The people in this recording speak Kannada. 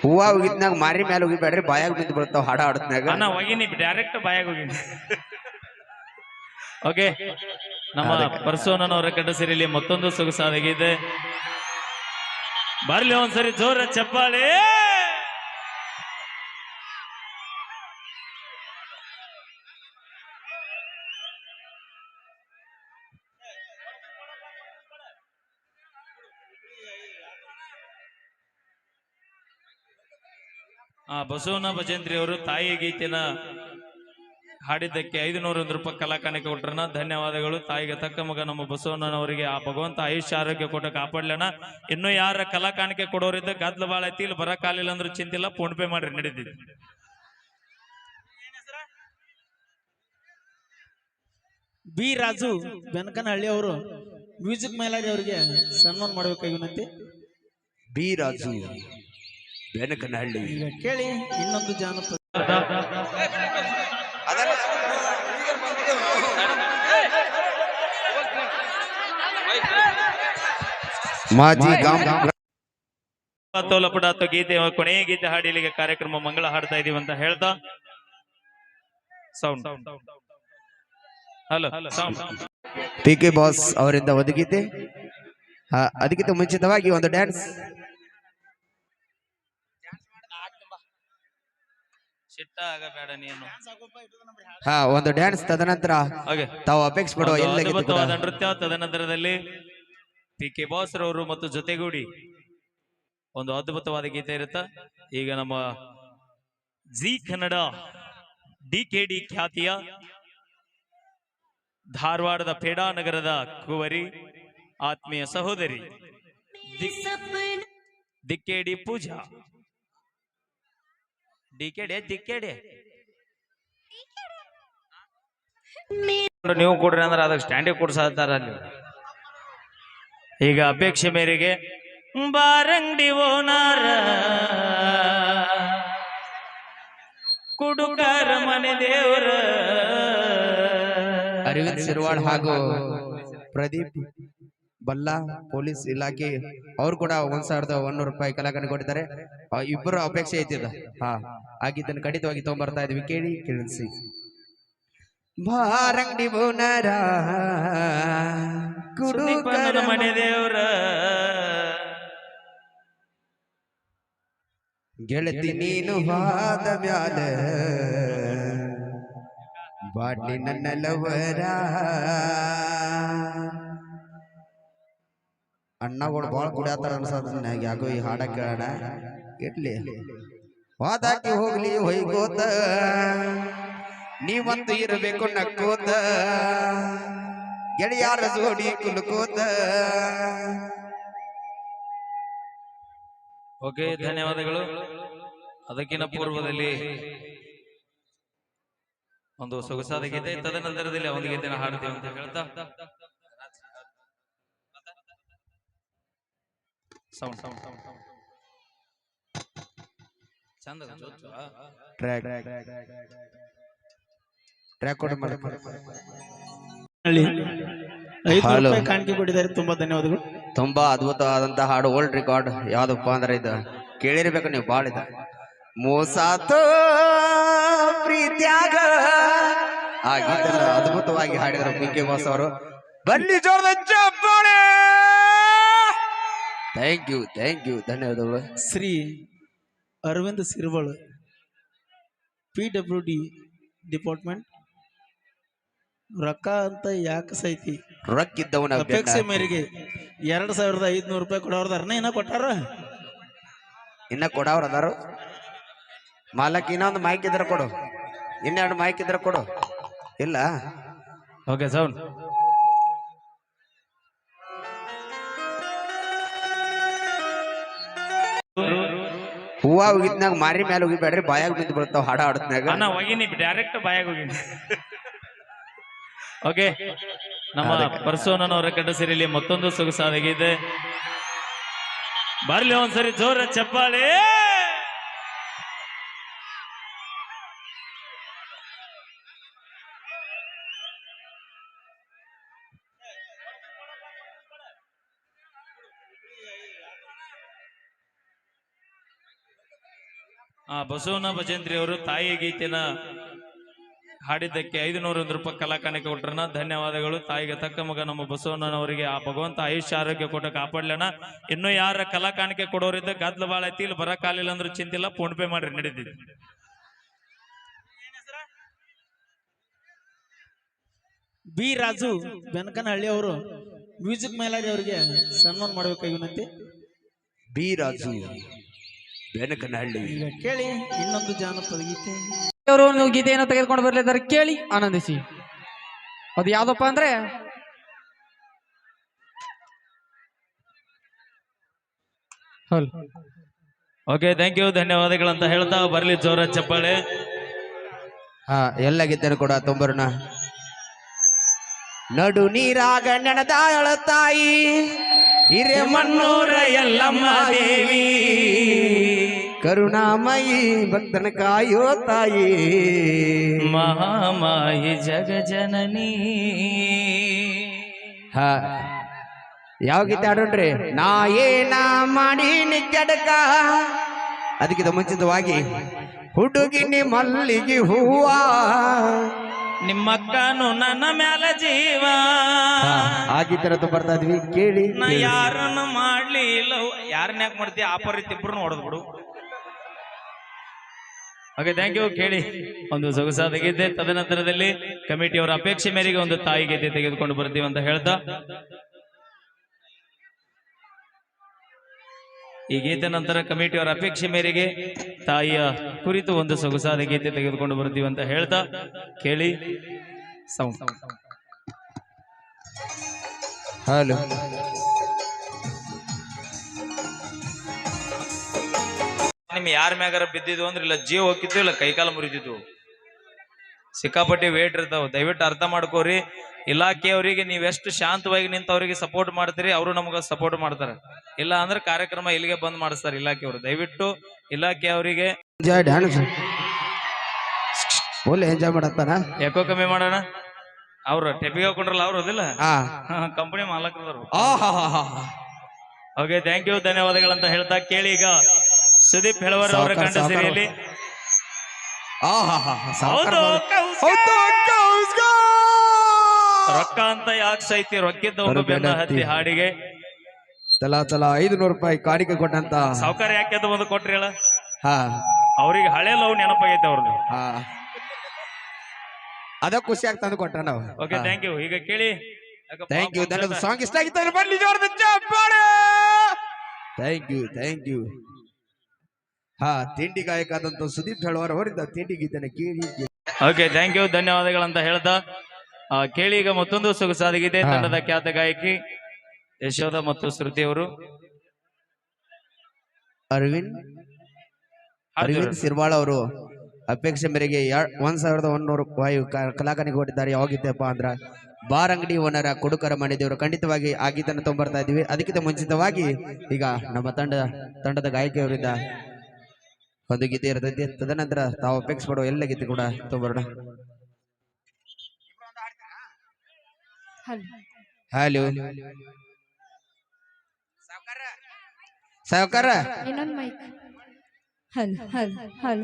ಹೂವ ಹೋಗಿದ್ನಾಗ ಮಾರಿ ಮೇಲೆ ಹೋಗಿಬೇಡ್ರಿ ಬಾಯಾಗ ಬಿದ್ದು ಬಿಡ್ತಾವ ಹಾಡ ಆಡತ್ನಾಗ ಅಣ್ಣ ಹೋಗಿನಿ ಡೈರೆಕ್ಟ್ ಬಾಯಾಗ ಹೋಗಿನಿ. ಓಕೆ, ನಮ್ಮ ಪರ್ಸೋನವರ ಕಡ್ಡ ಸಿರಿಲಿ ಮತ್ತೊಂದು ಸೊಗಸಾದಾಗಿದೆ. ಬರ್ಲಿ ಒಂದ್ಸರಿ ಜೋರ ಚಪ್ಪಾಳೆ. ಬಸವನ ಭಜಂತ್ರಿ ಅವರು ತಾಯಿ ಗೀತೆನ ಹಾಡಿದ್ದಕ್ಕೆ 501 ರೂಪಾಯಿ ಕಲಾಕಾಣಿಕೆ ಕೊಟ್ರನ. ಧನ್ಯವಾದಗಳು. ತಾಯಿಗೆ ತಕ್ಕ ಮಗ ನಮ್ಮ ಬಸವಣ್ಣನವರಿಗೆ ಆ ಭಗವಂತ ಆಯುಷ್ಯ ಆರೋಗ್ಯ ಕೊಟ್ಟ ಕಾಪಾಡ್ಲಣ. ಇನ್ನು ಯಾರ ಕಲಾಕಾಣಿಕೆ ಕೊಡೋರಿದ್ದ ಗದ್ಲ ಬಾಳ ಐತಿ, ಇಲ್ಲಿ ಬರಕಾಲಿಲ್ಲ ಅಂದ್ರೆ ಚಿಂತಿಲ್ಲ, ಫೋನ್ ಪೇ ಮಾಡ್ರಿ ನಡೀತಿದ್ವಿ. ಬಿ ರಾಜು ಬೆನಕನಹಳ್ಳಿ ಅವರು ಮ್ಯೂಸಿಕ್ ಮೇಲಾಗಿ ಅವರಿಗೆ ಸನ್ಮಾನ ಮಾಡಬೇಕಾಗಿ ವಿನಂತಿ. ಬಿ ರಾಜು ಬೆನಕನಹಳ್ಳಿ. ಈಗ ಕೇಳಿ ಇನ್ನೊಂದು ಜಾನಪದ. ಮಾಜಿ ತೋಲಪುಡಾತು ಗೀತೆ ಕೊನೆಯ ಗೀತೆ ಹಾಡಿ ಇಲ್ಲಿಗೆ ಕಾರ್ಯಕ್ರಮ ಮಂಗಳ ಹಾಡ್ತಾ ಇದೀವಿ ಅಂತ ಹೇಳ್ತಾ sound hello sound P K boss ಅವರಿಂದ ಒಂದು ಗೀತೆ. ಅದಕ್ಕಿಂತ ಮುಂಚಿತವಾಗಿ ಒಂದು ಡ್ಯಾನ್ಸ್. ಒಂದು ಡ್ಯಾನ್ಸ್, ತದನಂತರ ತಾವು ಅಪೇಕ್ಷೆ ಪಡುವ ಅದ್ಭುತವಾದ ನೃತ್ಯ. ತದನಂತರದಲ್ಲಿ ಪಿ ಕೆ ಬಾಸ್ ರವರು ಮತ್ತು ಜೊತೆಗೂಡಿ ಒಂದು ಅದ್ಭುತವಾದ ಗೀತೆ ಇರುತ್ತ. ಈಗ ನಮ್ಮ ಜಿ ಕನ್ನಡ DKD ಖ್ಯಾತಿಯ ಧಾರವಾಡದ ಪೇಡಾ ನಗರದ ಕುವರಿ ಆತ್ಮೀಯ ಸಹೋದರಿ DKD ಪೂಜಾ. ದಿಕ್ಕೆಡೆ ನೀವು ಕೊಡ್ರಿ ಅಂದ್ರೆ ಅದಕ್ಕೆ ಸ್ಟ್ಯಾಂಡಿಗೆ ಕೊಡ್ಸಾತಾರ ಅಲ್ಲಿ. ಈಗ ಅಪೇಕ್ಷೆ ಮೇರೆಗೆ ಬಾರಂಗಡಿ ಓನಾರ ಕುಡುಕಾರ ಮನೆ ದೇವರ ಅರವಿಂದ್ ಸಿರ್ವಾಡ್ ಹಾಗೂ ಪ್ರದೀಪ್ ಬಲ್ಲಾ ಪೊಲೀಸ್ ಇಲಾಖೆ ಅವ್ರು ಕೂಡ 1100 ರೂಪಾಯಿ ಕಲಾಕಾರನಿಗೆ ಕೊಟ್ಟಿದ್ದಾರೆ. ಇಬ್ಬರು ಅಪೇಕ್ಷೆ ಐತಿದ. ಆಗಿದ್ದನ್ನು ಖಂಡಿತವಾಗಿ ತಗೊಂಡ್ಬರ್ತಾ ಇದ್ವಿ. ಕೇಳಿ ಕೇಳಿಸಿ. ಬಾರಂಗಡಿ ಬೋನರ ಕುಡುಕಾರ ಮನೆ ದೇವರ ಗೆಳತಿ ನೀನು ಹಾದ ಮ್ಯಾಲ ಬಾಡ್ಲಿ ನನ್ನ ಲವರ. ಅಣ್ಣಗಳು ಬಾಳ ಕುಡಿಯತ್ತಾರ ಅನ್ಸದ ಯಾಕೋ ಈ ಹಾಡ ಕೇಳೋಣ. ಇಡ್ಲಿ ವಾದಾಕಿ ಹೋಗ್ಲಿ ಹೊಯ್ಗೋತ, ನೀವಂತೂ ಇರಬೇಕು ನಕ್ಕೋತ, ಗೆಳೆಯಾರ ಜೋಡಿ ಕುಲಕೋತ. ಓಕೆ, ಧನ್ಯವಾದಗಳು. ಅದಕ್ಕಿಂತ ಪೂರ್ವದಲ್ಲಿ ಒಂದು ಸೊಗಸಾದ ಗೀತೆ, ತದನಂತರದಲ್ಲಿ ಒಂದು ಗೀತೆನ ಹಾಡ್ತೀವಿ ಅಂತ ಹೇಳ್ತಾ ಸೌಂಡ್ ಸೌಂಡ್ ಸೌಂಡ್ ಸೌಂಡ್ ಚಂದ ಟ್ರ್ಯಾಕ್ ಕೊಡು ಮಾಡಿ. 500 ರೂಪಾಯಿ ಕಾಣಿಕೆ ಕೊಟ್ಟಿದ್ದಾರೆ, ತುಂಬಾ ಧನ್ಯವಾದಗಳು. ತುಂಬಾ ಅದ್ಭುತವಾದಂತಹ ಹಾಡು, ಓಲ್ಡ್ ರೆಕಾರ್ಡ್. ಯಾವ್ದಪ್ಪ ಅಂದ್ರೆ ಇದು ಕೇಳಿರ್ಬೇಕು ನೀವು. ಬಾಳ ಇದೆ ಮೋಸಾತೋ ಪ್ರೀತ್ಯಾಗ. ಆ ಗೀತೆನ ಅದ್ಭುತವಾಗಿ ಹಾಡಿದರು ಪಿ ಕೆ ಬಾಸ್ ಅವರು. ಬನ್ನಿ ಜೋರದ ಚಪ್ಪಾಳೆ. ಥ್ಯಾಂಕ್ ಯು ಧನ್ಯವಾದಗಳು. Shri Aravind Sirval, PWD department. ರೊಕ್ಕ ಅಂತ ಯಾಕೆ ಸೈತಿ? ರೊಕ್ಕಿದ್ದವನ ಅಪೇಕ್ಷೆ ಮೇರೆಗೆ 2500 ರೂಪಾಯಿ ಕೊಡೋರ್ದಾರನ ಇನ್ನ ಕೊಟ್ಟಾರ? ಇನ್ನ ಕೊಡವ್ರ ಅದಾರು. ಮಾಲಕ್ ಇನ್ನೊಂದು ಮೈಕ್ ಇದ್ರೆ ಕೊಡು, ಇನ್ನೆರಡು ಮೈಕ್ ಇದ್ರೆ ಕೊಡು. ಇಲ್ಲ ಓಕೆ ಸೌಂಡ್. ಹೂವ ಹೋಗಿದ್ನಾಗ ಮಾರಿ ಮೇಲೆ ಹೋಗಿಬೇಡ್ರಿ ಬಾಯಾಗ ಬಿದ್ದು ಬಿಡ್ತಾವ ಹಾಡ ಆಡತ್ನಾಗ. ಅಣ್ಣ ಹೋಗಿನಿ ಡೈರೆಕ್ಟ್ ಬಾಯಾಗ ಹೋಗಿನಿ. ಓಕೆ, ನಮ್ಮ ಪರ್ಸೋನವರ ಕಡ್ಡ ಸಿರಿಲಿ ಮತ್ತೊಂದು ಸೊಗಸಾದಾಗಿದೆ. ಬರ್ಲಿ ಒಂದ್ಸರಿ ಜೋರ ಚಪ್ಪಾಳೆ. ಬಸವನ ಭಜಂತ್ರಿ ಅವರು ತಾಯಿ ಗೀತೆನ ಹಾಡಿದ್ದಕ್ಕೆ 501 ರೂಪಾಯಿ ಕಲಾಕಾಣಿಕೆ ಕೊಟ್ರನ ಧನ್ಯವಾದಗಳು. ತಾಯಿಗೆ ತಕ್ಕ ಮಗ ನಮ್ಮ ಬಸವಣ್ಣನವರಿಗೆ ಆ ಭಗವಂತ ಆಯುಷ್ಯ ಆರೋಗ್ಯ ಕೊಟ್ಟ ಕಾಪಾಡ್ಲಣ. ಇನ್ನು ಯಾರ ಕಲಾಕಾಣಿಕೆ ಕೊಡೋರಿದ್ದ ಗದ್ಲ ಬಾಳ ಐತಿ, ಇಲ್ಲಿ ಬರಕಾಲಿಲ್ಲ ಅಂದ್ರೆ ಚಿಂತಿಲ್ಲ, ಫೋನ್ ಪೇ ಮಾಡ್ರಿ ನಡೀತಿದೆ. ಬಿ ರಾಜು ಬೆನಕನಹಳ್ಳಿ ಅವರು ಮ್ಯೂಸಿಕ್ ಮೇಲಾಗಿ ಅವರಿಗೆ ಸನ್ಮಾನ ಮಾಡಬೇಕಾಗಿ ವಿನಂತಿ. ಬಿ ರಾಜು ಬೆನಕನಹಳ್ಳಿ. ಈಗ ಕೇಳಿ ಇನ್ನೊಂದು ಜಾನಪದ ಗೀತೆ. ಅವರು ಒಂದು ಗೀತೆಯನ್ನು ತೆಗೆದುಕೊಂಡು ಬರಲಿದ್ದಾರೆ, ಕೇಳಿ ಆನಂದಿಸಿ. ಅದು ಯಾವ್ದಪ್ಪ ಅಂದ್ರೆ ಓಕೆ, ಥ್ಯಾಂಕ್ ಯು, ಧನ್ಯವಾದಗಳಂತ ಹೇಳ್ತಾ ಬರ್ಲಿ ಜೋರ ಚಪ್ಪಾಳೆ. ಹಾ, ಎಲ್ಲ ಗೀತೆನೂ ಕೂಡ ತೊಂಬರೋಣ. ನಡು ನೀರಾಗ ನೆನೆದಾಳ ತಾಯಿ ಹಿರೇಮಣ್ಣೂರ ಎಲ್ಲಮ್ಮ ದೇವಿ, ಕರುಣಾಮಯಿ ಭಕ್ತನ ಕಾಯೋ ತಾಯಿ, ಮಹಾಮಾಯಿ ಜಗ ಜನನಿ. ಹಾ, ಯಾವ ಗೀತೆ ಆಡೋಣ್ರಿ? ನಾ ಏನ ಮಾಡಿ ನಿಜಡಕ, ಅದಕ್ಕಿಂತ ಮುಂಚಿತವಾಗಿ ಹುಡುಗಿನಿ ಮಲ್ಲಿಗೆ ಹೂವ, ನಿಮ್ಮಕ್ಕನು ನನ್ನ ಮ್ಯಾಲ ಜೀವ, ಆ ಗೀತೆ ಬರ್ತಾ ಇದ್ವಿ, ಕೇಳಿ. ನಾ ಯಾರನ್ನ ಮಾಡ್ಲಿ ಇಲ್ಲ, ಯಾರನ್ನ ಯಾಕೆ ಮಾಡ್ತೀಯ ಆಪರ್ ಇಬ್ರು ಹೊಡೆದ್ ಬಿಡು. Okay, thank you. ಕೇಳಿ ಒಂದು ಸೊಗಸಾದ ಗೀತೆ. ತದನಂತರದಲ್ಲಿ ಕಮಿಟಿಯವರ ಅಪೇಕ್ಷೆ ಮೇರೆಗೆ ಒಂದು ತಾಯಿ ಗೀತೆ ತೆಗೆದುಕೊಂಡು ಬರ್ತೀವಿ ಅಂತ ಹೇಳ್ತಾ, ಈ ಗೀತೆ ನಂತರ ಕಮಿಟಿಯವರ ಅಪೇಕ್ಷೆ ಮೇರೆಗೆ ತಾಯಿಯ ಕುರಿತು ಒಂದು ಸೊಗಸಾದ ಗೀತೆ ತೆಗೆದುಕೊಂಡು ಬರ್ತೀವಿ ಅಂತ ಹೇಳ್ತಾ, ಕೇಳಿ ಸೌಂಡ್. ಹಲೋ, ನಿಮ್ ಯಾರ ಮ್ಯಾಗಾರ ಬಿದ್ದಿದ್ವು ಅಂದ್ರೆ ಇಲ್ಲ ಜೀವ ಹೋಗಿತ್ತು, ಇಲ್ಲ ಕೈಕಾಲ ಮುರಿದಿದ್ವು. ಸಿಕ್ಕಾಪಟ್ಟಿ ವೇಟ್ ಇರ್ತಾವ. ದಯವಿಟ್ಟು ಅರ್ಥ ಮಾಡ್ಕೋರಿ. ಇಲಾಖೆಯವರಿಗೆ ನೀವೆಷ್ಟು ಶಾಂತವಾಗಿ ನಿಂತವರಿಗೆ ಸಪೋರ್ಟ್ ಮಾಡ್ತೀರಿ, ಅವರು ನಮಗ ಸಪೋರ್ಟ್ ಮಾಡ್ತಾರೆ. ಇಲ್ಲ ಅಂದ್ರೆ ಕಾರ್ಯಕ್ರಮ ಇಲ್ಲಿಗೆ ಬಂದ್ ಮಾಡಿಸ್ತಾರೆ ಇಲಾಖೆಯವರು. ದಯವಿಟ್ಟು ಇಲಾಖೆಯವರಿಗೆ ಎಂಜಾಯ್ ಮಾಡತ್ತಾನ. ಯಾಕೋ ಕಮ್ಮಿ ಮಾಡೋಣ. ಅವ್ರು ಟೆಪಿಗೆ ಹಾಕೊಂಡ್ರಲ್ಲ ಅವ್ರು ಅದಿಲ್ಲ, ಕಂಪನಿ ಮಾಲಕರವರು. ಓಕೆ, ಥ್ಯಾಂಕ್ ಯು, ಧನ್ಯವಾದಗಳಂತ ಹೇಳ್ತಾ ಕೇಳಿ. ಈಗ ಸುದೀಪ್ ಹೆಳವರ್ ಅವರ ಕಂಡ ಸಿರಿಯಲ್ಲಿ ರೊಕ್ಕ ಅಂತ ಯಾಕೆ ಸೈತಿ, ರೊಕ್ಕಿದ್ದವನು ಬೆನ್ನ ಹತ್ತಿ ಹಾಡಿಗೆ ತಲಾ 500 ರೂಪಾಯಿ ಕಾಣಿಕೆ ಕೊಟ್ಟಂತ ಸಾವುಕಾರ ಯಾಕೆ ಒಂದು ಕೊಟ್ರಿ ಹೇಳ. ಹಾ, ಅವ್ರಿಗೆ ಹಳೆ ಲವ್ ನೆನಪಾಗೈತೆ ಅವ್ರದ್ದು. ಅದ ಖುಷಿ ಆಗ್ತಂದು ಕೊಟ್ಟ ನಾವು. Okay, thank you. ಈಗ ಕೇಳಿ. Thank you. ಸಾಂಗ್ ಇಷ್ಟ ಆಗಿತ್ತು, ಬನ್ನಿ ಜೋರದ ಚಪ್ಪಾಳೆ. Thank you. ಹಾ, ತಿಂಡಿ ಗಾಯಕಾದಂತ ಸುದೀಪ್ ಹೆಳವರ್ ಅವರಿಂದ ತಿಂಡಿ ಗೀತೆನ ಕೇಳಿ. ಓಕೆ, ಥ್ಯಾಂಕ್ ಯು, ಧನ್ಯವಾದಗಳಂತ ಹೇಳ್ತಾ ಕೇಳಿ. ಈಗ ಮತ್ತೊಂದು ಸೊಗಸಾದ ಗೀತೆ. ತಂಡದ ಖ್ಯಾತ ಗಾಯಕಿ ಯಶೋಧ ಮತ್ತು ಶ್ರುತಿ ಅವರು. ಅರವಿಂದ್ ಸಿರ್ವಾಳ ಅವರು ಅಪೇಕ್ಷೆ ಮೇರೆಗೆ 1100 ರೂಪಾಯಿ ಕಲಾಕಾನಿಗೆ ಕೊಟ್ಟಿದ್ದಾರೆ. ಯಾವಾಗಿತ್ತಪ್ಪ ಅಂದ್ರ ಬಾರ್ ಅಂಗಡಿ ಓನರ ಕುಡುಕರ ಮಣಿದೇವರು. ಖಂಡಿತವಾಗಿ ಆ ಗೀತನ್ನು ತೊಂಬರ್ತಾ ಇದೀವಿ. ಅದಕ್ಕಿಂತ ಮುಂಚಿತವಾಗಿ ಈಗ ನಮ್ಮ ತಂಡದ ಗಾಯಕಿಯವರಿಂದ ಒಂದು ಗೀತೆ ಇರ್ತೈತಿ. ತದನಂತರ ತಾವು ಅಪೇಕ್ಷೆ ಪಡುವ ಎಲ್ಲ ಗೀತೆ ಕೂಡ ತೊಂಬರೋಣ. ಹಲೋ ಸಾವುಕಾರ, ಇನ್ನೊಂದು ಮೈಕ್. ಹಲ್ ಹಲ್ ಹಲ್